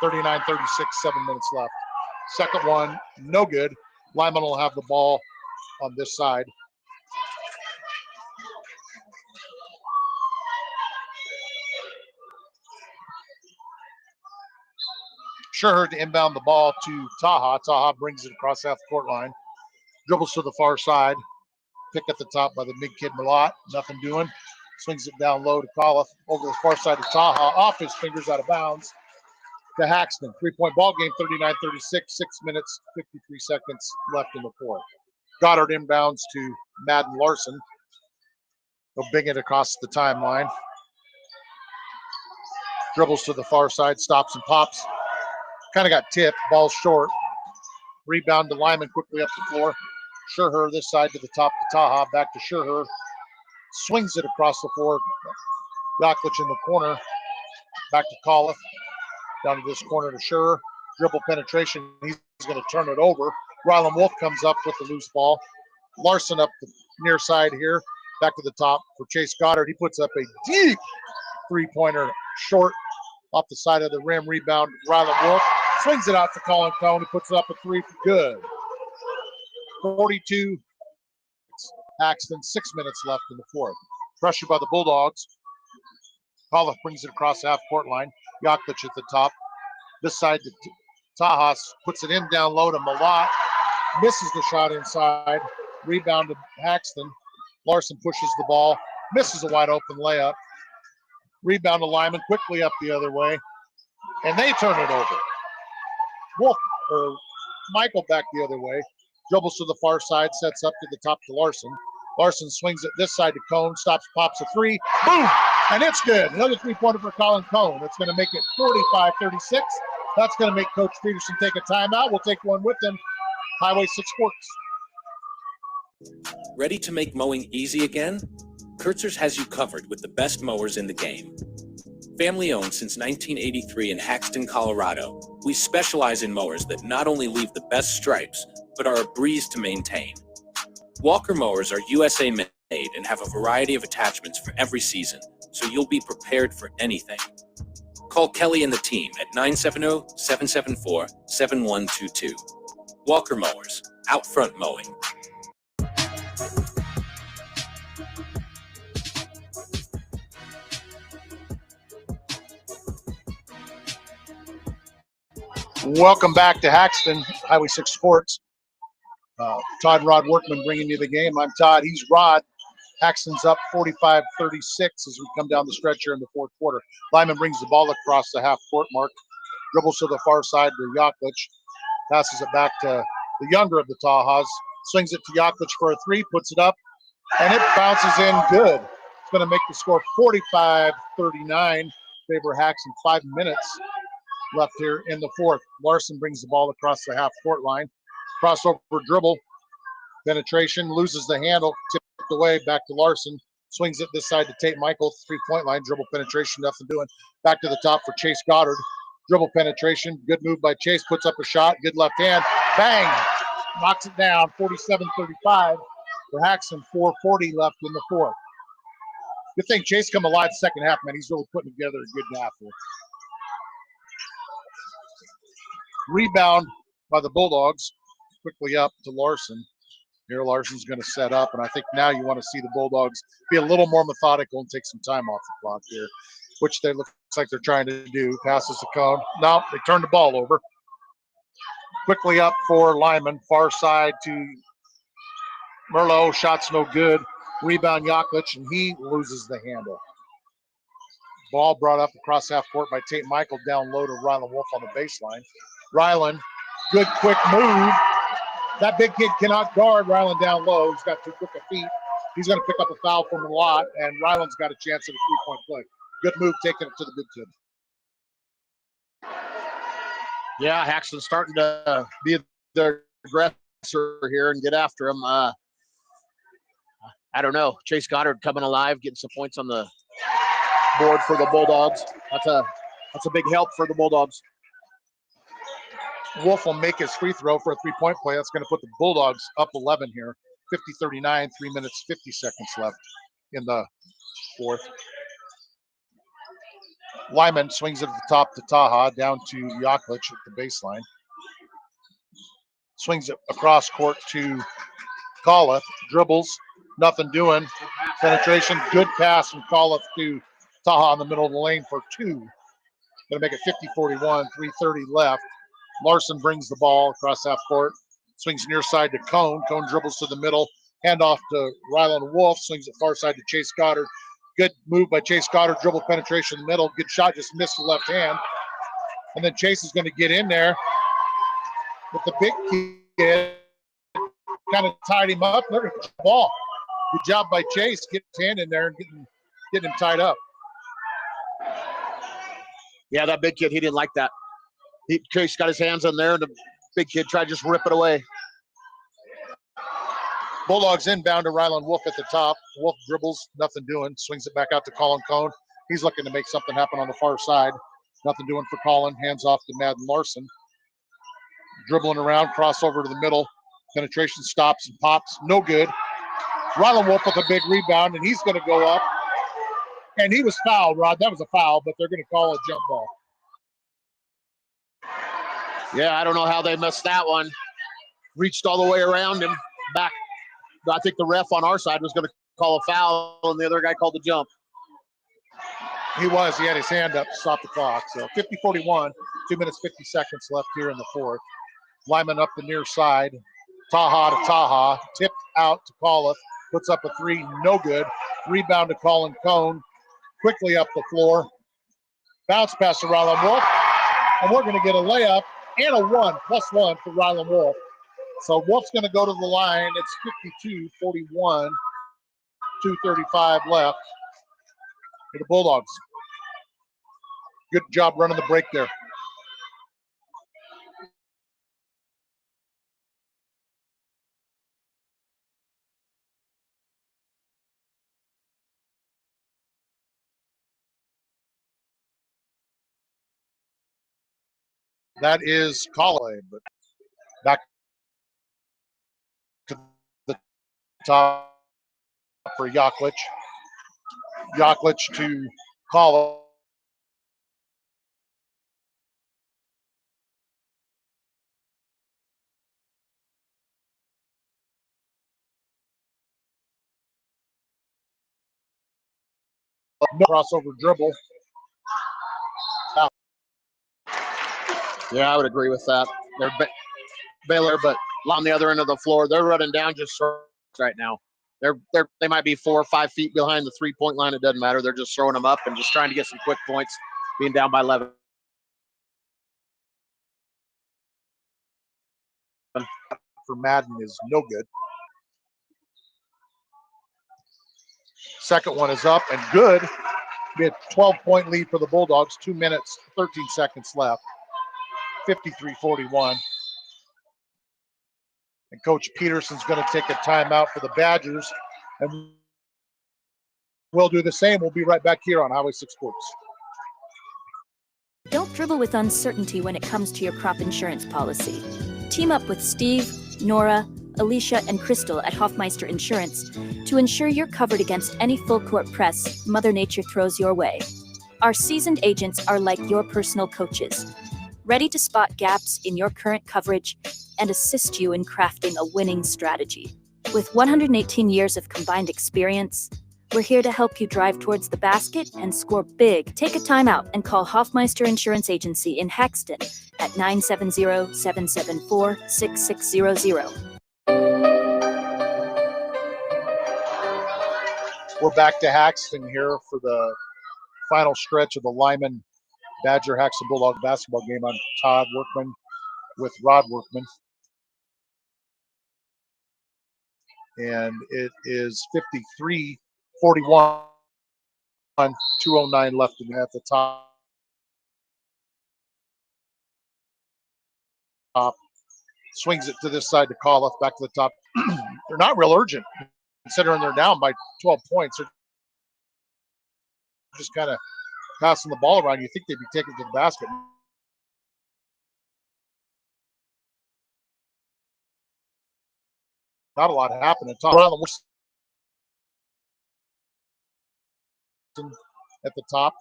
39-36, 7 minutes left. Second one, no good. Lyman will have the ball on this side. Sure to inbound the ball to Taha. Taha brings it across half the court line. Dribbles to the far side. Pick at the top by the big kid Malott. Nothing doing. Swings it down low to Kala. Over the far side to Taha. Off his fingers, out of bounds. To Haxton. 3-point ball game, 39-36. 6 minutes, 53 seconds left in the fourth. Goddard inbounds to Madden Larson. They'll bing it across the timeline. Dribbles to the far side, stops and pops. Kind of got tipped. Ball short. Rebound to Lyman quickly up the floor. Sherher this side to the top to Taha. Back to Sherher. Swings it across the floor. Yaklich in the corner. Back to Colliff. Down to this corner to Sherher. Dribble penetration. He's going to turn it over. Rylan Wolf comes up with the loose ball. Larson up the near side here. Back to the top for Chase Goddard. He puts up a deep three-pointer short off the side of the rim. Rebound, Rylan Wolf. Swings it out to Colin Cone. He puts up a three for good. 42. Haxton, 6 minutes left in the fourth. Pressure by the Bulldogs. Colliff brings it across half court line. Yaklich at the top. This side to Tajas. Puts it in down low to Malott. Misses the shot inside. Rebound to Haxtun. Larson pushes the ball, misses a wide open layup. Rebound to Lyman, quickly up the other way, and they turn it over. Michael back the other way, dribbles to the far side, sets up to the top to Larson. Larson swings it this side to Cone, stops, pops a three, boom, and it's good. Another three-pointer for Colin Cone. That's going to make it 45-36. That's going to make Coach Peterson take a timeout. We'll take one with him. Highway 6 Sports. Ready to make mowing easy again? Kurtzer's has you covered with the best mowers in the game. Family owned since 1983 in Haxtun, Colorado, we specialize in mowers that not only leave the best stripes, but are a breeze to maintain. Walker mowers are USA made and have a variety of attachments for every season, so you'll be prepared for anything. Call Kelly and the team at 970-774-7122. Walker Mowers, out front mowing. Welcome back to Haxtun, Highway 6 Sports. Todd and Rod Workman bringing you the game. I'm Todd. He's Rod. Haxton's up 45-36 as we come down the stretch here in the fourth quarter. Lyman brings the ball across the half-court mark, dribbles to the far side to Yaklich, passes it back to the younger of the Tajas, swings it to Yaklich for a three, puts it up, and it bounces in good. It's going to make the score 45-39, favor Haxton. 5 minutes left here in the fourth. Larson brings the ball across the half-court line, crossover dribble, penetration, loses the handle, tipped away, back to Larson, swings it this side to Tate Michael, three-point line, dribble penetration, nothing doing. Back to the top for Chase Goddard, dribble penetration, good move by Chase, puts up a shot, good left hand, bang, knocks it down, 47-35 for Haxton, 4:40 left in the fourth. Good thing Chase come alive second half, man. He's really putting together a good half here. Rebound by the Bulldogs, quickly up to Larson. Here Larson's going to set up, and I think now you want to see the Bulldogs be a little more methodical and take some time off the clock here, which they looks like they're trying to do. Passes to Cone. No, they turn the ball over. Quickly up for Lyman, far side to Merlot. Shot's no good. Rebound Yaklich, and he loses the handle. Ball brought up across half court by Tate Michael, down low to Rylan Wolf on the baseline. Rylan, good quick move. That big kid cannot guard Rylan down low. He's got too quick a feet. He's going to pick up a foul from a lot, and Rylan's got a chance at a three-point play. Good move taking it to the big kid. Yeah, Haxton's starting to be the aggressor here and get after him. I don't know. Chase Goddard coming alive, getting some points on the board for the Bulldogs. That's a big help for the Bulldogs. Wolf will make his free throw for a three-point play. That's going to put the Bulldogs up 11 here. 50-39, 3 minutes, 50 seconds left in the fourth. Lyman swings it at the top to Taha, down to Yaklich at the baseline. Swings it across court to Coliff, dribbles, nothing doing. Penetration, good pass from Coliff to Taha in the middle of the lane for two. Going to make it 50-41, 3:30 left. Larson brings the ball across half court, swings near side to Cone. Cone dribbles to the middle, handoff to Rylan Wolf, swings it far side to Chase Goddard. Good move by Chase Goddard, dribble penetration in the middle. Good shot, just missed the left hand. And then Chase is going to get in there with the big kid, kind of tied him up. They're going to push the ball. Good job by Chase, getting his hand in there and getting him tied up. Yeah, that big kid, he didn't like that. Chase got his hands in there, and the big kid tried to just rip it away. Bulldogs inbound to Rylan Wolf at the top. Wolf dribbles, nothing doing. Swings it back out to Colin Cone. He's looking to make something happen on the far side. Nothing doing for Colin. Hands off to Madden Larson. Dribbling around, crossover to the middle. Penetration stops and pops. No good. Rylan Wolf with a big rebound, and he's going to go up. And he was fouled, Rod. That was a foul, but they're going to call a jump ball. Yeah, I don't know how they missed that one. Reached all the way around him, back. I think the ref on our side was going to call a foul, and the other guy called the jump. He was. He had his hand up to stop the clock. So 50-41, 2 minutes, 50 seconds left here in the fourth. Lyman up the near side Taha to Taha, tipped out to Coliff, puts up a three, no good. Rebound to Colin Cone, quickly up the floor. Bounce pass to Rylan Wolf, and we're going to get a layup and a 1+1 for Rylan Wolf. So Wolf's going to go to the line. It's 52-41, 2:35 left for the Bulldogs. Good job running the break there. That is Colin, but back to the top for Yaklich. Yaklich to Colin. No crossover dribble. Yeah, I would agree with that. They're Baylor, but on the other end of the floor, they're running down just right now. They might be 4 or 5 feet behind the 3-point line. It doesn't matter. They're just throwing them up and just trying to get some quick points, being down by 11. For Madden is no good. Second one is up and good. We had 12-point lead for the Bulldogs, 2 minutes, 13 seconds left, 53-41. And Coach Peterson's going to take a timeout for the Badgers, and we'll do the same. We'll be right back here on Highway 6 Sports. Don't dribble with uncertainty when it comes to your crop insurance policy. Team up with Steve, Nora, Alicia, and Crystal at Hofmeister Insurance to ensure you're covered against any full-court press Mother Nature throws your way. Our seasoned agents are like your personal coaches, ready to spot gaps in your current coverage and assist you in crafting a winning strategy. With 118 years of combined experience, we're here to help you drive towards the basket and score big. Take a timeout and call Hofmeister Insurance Agency in Haxtun at 970-774-6600. We're back to Haxtun here for the final stretch of the Lyman Badger Haxtun Bulldog basketball game. I'm Todd Workman with Rod Workman. And it is 53-41, 2:09 left at the top. Swings it to this side to Coliff, back to the top. They're not real urgent, considering they're down by 12 points. They're just kind of passing the ball around. You think they'd be taking it to the basket. Not a lot happening. Top at the top,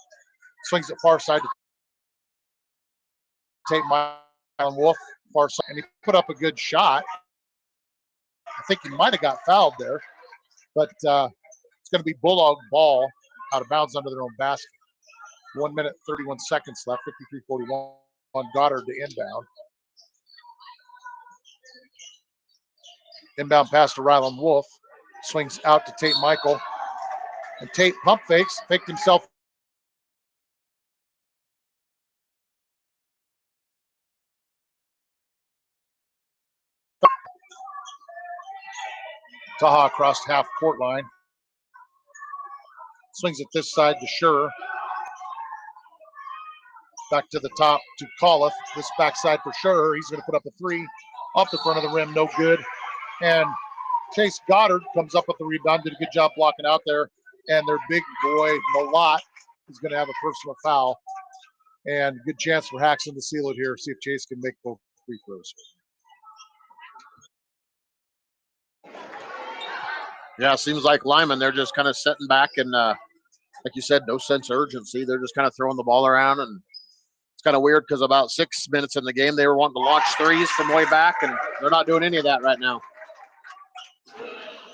swings it far side to take Mylan Wolf far side, and he put up a good shot. I think he might have got fouled there, but it's going to be Bulldog ball out of bounds under their own basket. 1 minute, 31 seconds left, 53-41 on Goddard to inbound. Inbound pass to Rylan Wolf. Swings out to Tate Michael. And Tate pump faked himself. Taha across half court line. Swings it this side to Schur. Back to the top to Coliff. This backside for Schur. He's going to put up a three off the front of the rim. No good. And Chase Goddard comes up with the rebound. Did a good job blocking out there. And their big boy, Malott, is going to have a personal foul. And good chance for Haxtun to seal it here. See if Chase can make both free throws. Yeah, seems like Lyman, they're just kind of sitting back and, like you said, no sense of urgency. They're just kind of throwing the ball around. And it's kind of weird because about 6 minutes in the game, they were wanting to launch threes from way back, and they're not doing any of that right now.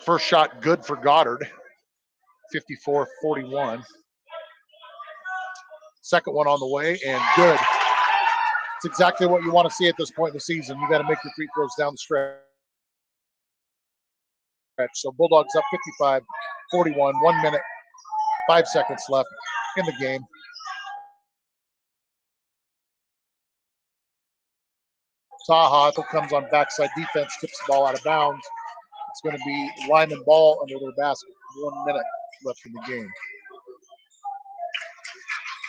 First shot good for Goddard, 54-41. Second one on the way, and good. It's exactly what you want to see at this point in the season. You got to make your free throws down the stretch. So Bulldogs up 55-41, 1 minute, 5 seconds left in the game. Taha comes on backside defense, tips the ball out of bounds. It's going to be Lyman ball under their basket. 1 minute left in the game.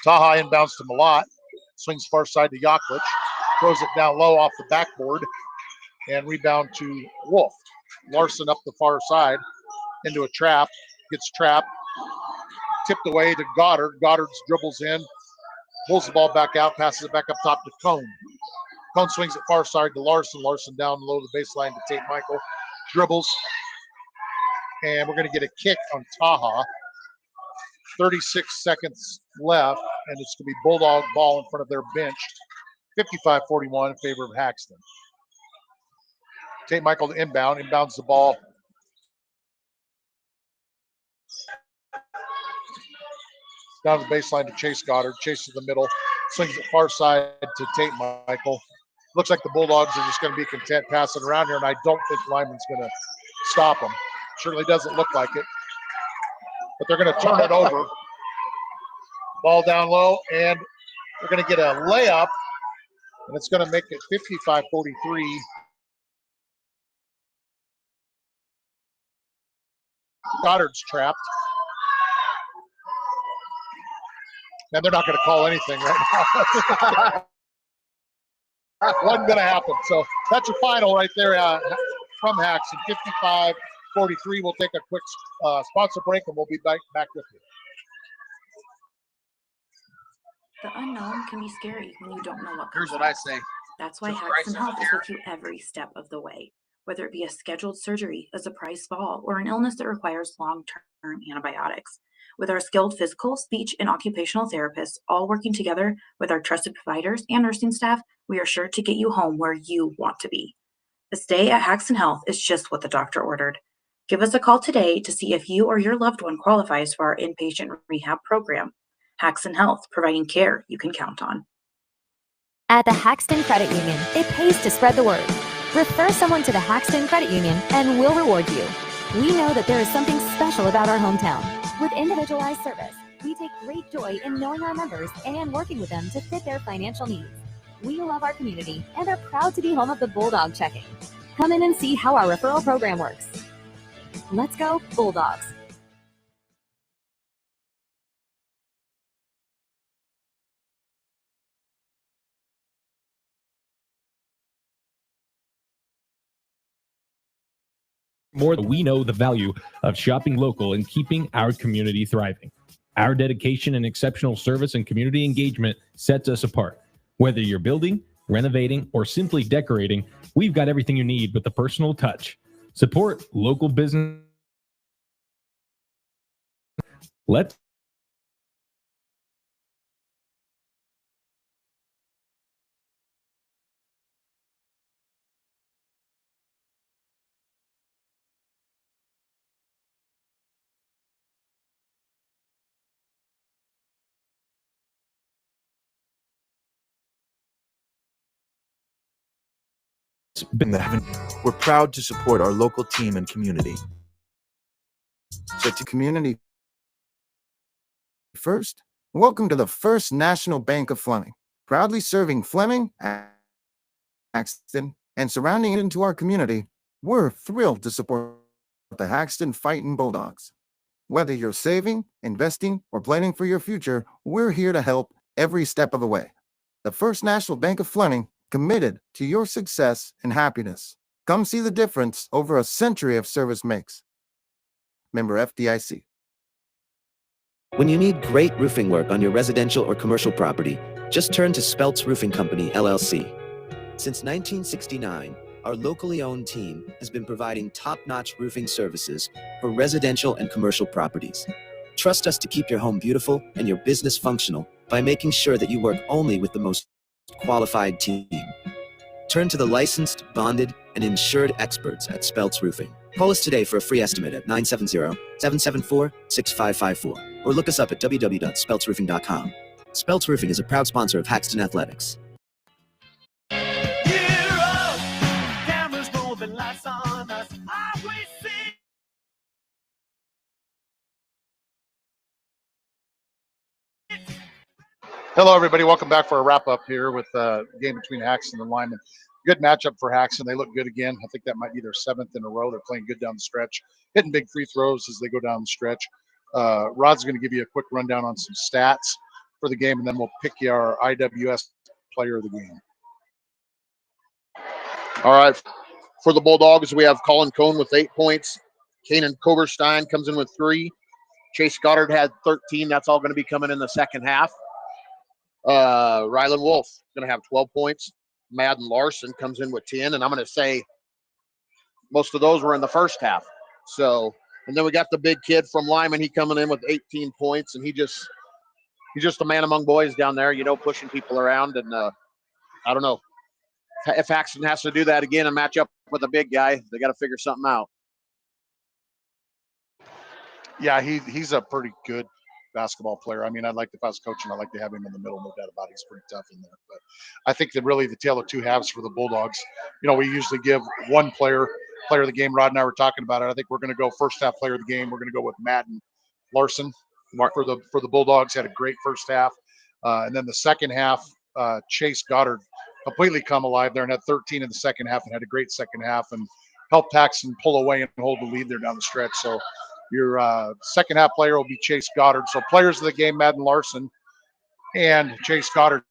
Taha inbounds to Malott, swings far side to Yaklich, throws it down low off the backboard, and rebound to Wolf. Larson up the far side into a trap, gets trapped, tipped away to Goddard. Goddard dribbles in, pulls the ball back out, passes it back up top to Cone. Cone swings it far side to Larson. Larson down low to the baseline to Tate Michael. Dribbles, and we're going to get a kick on Taha. 36 seconds left, and it's going to be Bulldog ball in front of their bench. 55-41 in favor of Haxtun. Tate Michael to inbounds the ball. Down the baseline to Chase Goddard. Chase to the middle, swings it far side to Tate Michael. Looks like the Bulldogs are just going to be content passing around here, and I don't think Lyman's going to stop them. Certainly doesn't look like it. But they're going to turn it over. Ball down low, and they're going to get a layup, and it's going to make it 55-43. Goddard's trapped. And they're not going to call anything right now. Wasn't going to happen. So that's your final right there from Haxtun. 55-43. We'll take a quick sponsor break, and we'll be back with you. The unknown can be scary when you don't know what Here's comes what I next. say. That's why Just Haxtun Health is with you every step of the way. Whether it be a scheduled surgery, a surprise fall, or an illness that requires long-term antibiotics. With our skilled physical, speech, and occupational therapists all working together with our trusted providers and nursing staff, we are sure to get you home where you want to be. A stay at Haxtun Health is just what the doctor ordered. Give us a call today to see if you or your loved one qualifies for our inpatient rehab program. Haxtun Health, providing care you can count on. At the Haxtun Credit Union, it pays to spread the word. Refer someone to the Haxtun Credit Union and we'll reward you. We know that there is something special about our hometown. With individualized service, we take great joy in knowing our members and working with them to fit their financial needs. We love our community and are proud to be home of the Bulldog Checking. Come in and see how our referral program works. Let's go, Bulldogs. We know the value of shopping local and keeping our community thriving. Our dedication and exceptional service and community engagement sets us apart. Whether you're building, renovating, or simply decorating, we've got everything you need with the personal touch. Support local business. Let's We're proud to support our local team and community. So to community first, welcome to the First National Bank of Fleming, proudly serving Fleming, Haxtun, and surrounding it into our community. We're thrilled to support the Haxtun Fightin' Bulldogs. Whether you're saving, investing, or planning for your future, we're here to help every step of the way. The First National Bank of Fleming, committed to your success and happiness. Come see the difference over a century of service makes. Member FDIC. When you need great roofing work on your residential or commercial property, just turn to Speltz Roofing Company, LLC. Since 1969, our locally owned team has been providing top-notch roofing services for residential and commercial properties. Trust us to keep your home beautiful and your business functional by making sure that you work only with the most qualified team. Turn to the licensed, bonded, and insured experts at Speltz Roofing. Call us today for a free estimate at 970-774-6554 or look us up at www.speltzroofing.com. Speltz Roofing is a proud sponsor of Haxtun Athletics. Hello, everybody. Welcome back for a wrap up here with the game between Haxtun and Lyman. Good matchup for Haxtun. They look good again. I think that might be their 7th in a row. They're playing good down the stretch, hitting big free throws as they go down the stretch. Rod's going to give you a quick rundown on some stats for the game, and then we'll pick you our IWS player of the game. All right. For the Bulldogs, we have Colin Cohn with 8 points. Kanan Koberstein comes in with 3. Chase Goddard had 13. That's all going to be coming in the second half. Rylan Wolf going to have 12 points. Madden Larson comes in with 10. And I'm going to say most of those were in the first half. So, and then we got the big kid from Lyman. He coming in with 18 points. And he's just a man among boys down there, pushing people around. And I don't know. If Haxtun has to do that again and match up with a big guy, they got to figure something out. Yeah, he's a pretty good basketball player. I mean, if I was coaching, I'd like to have him in the middle, no doubt about it. He's pretty tough in there. But I think that really the tale of two halves for the Bulldogs. We usually give one player of the game. Rod and I were talking about it. I think we're going to go first half player of the game. We're going to go with Madden Larson for the Bulldogs. Had a great first half. And then the second half, Chase Goddard completely come alive there and had 13 in the second half and had a great second half and helped Haxtun pull away and hold the lead there down the stretch. So your second half player will be Chase Goddard. So players of the game, Madden Larson and Chase Goddard.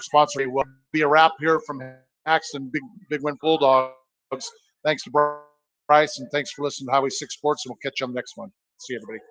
Sponsor will be a wrap here from Haxtun, big win Bulldogs. Thanks to Bryce and thanks for listening to Highway 6 Sports, and we'll catch you on the next one. See you, everybody.